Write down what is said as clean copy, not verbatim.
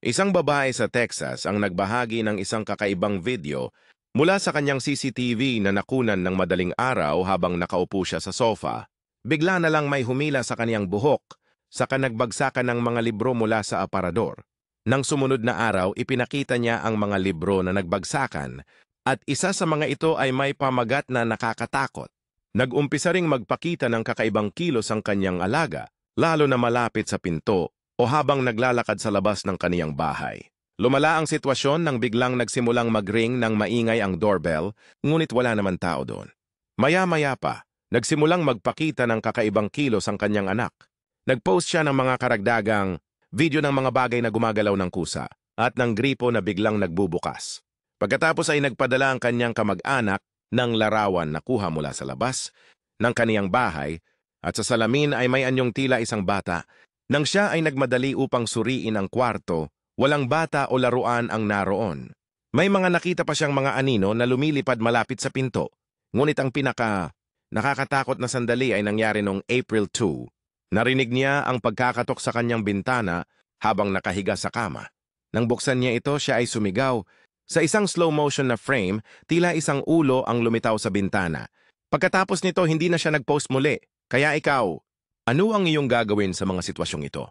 Isang babae sa Texas ang nagbahagi ng isang kakaibang video mula sa kanyang CCTV na nakunan ng madaling araw habang nakaupo siya sa sofa. Bigla na lang may humila sa kaniyang buhok, saka nagbagsakan ng mga libro mula sa aparador. Nang sumunod na araw, ipinakita niya ang mga libro na nagbagsakan at isa sa mga ito ay may pamagat na nakakatakot. Nag-umpisa ring magpakita ng kakaibang kilos ang kanyang alaga, lalo na malapit sa pinto o habang naglalakad sa labas ng kaniyang bahay. Lumala ang sitwasyon nang biglang nagsimulang mag-ring ng maingay ang doorbell, ngunit wala naman tao doon. Maya-maya pa, nagsimulang magpakita ng kakaibang kilos ang kanyang anak. Nag-post siya ng mga karagdagang video ng mga bagay na gumagalaw ng kusa at ng gripo na biglang nagbubukas. Pagkatapos ay nagpadala ang kanyang kamag-anak ng larawan na kuha mula sa labas ng kaniyang bahay at sa salamin ay may anyong tila isang bata. Nang siya ay nagmadali upang suriin ang kwarto, walang bata o laruan ang naroon. May mga nakita pa siyang mga anino na lumilipad malapit sa pinto. Ngunit ang nakakatakot na sandali ay nangyari noong April 2. Narinig niya ang pagkakatok sa kanyang bintana habang nakahiga sa kama. Nang buksan niya ito, siya ay sumigaw. Sa isang slow motion na frame, tila isang ulo ang lumitaw sa bintana. Pagkatapos nito, hindi na siya nag-post muli. Kaya ikaw, ano ang iyong gagawin sa mga sitwasyong ito?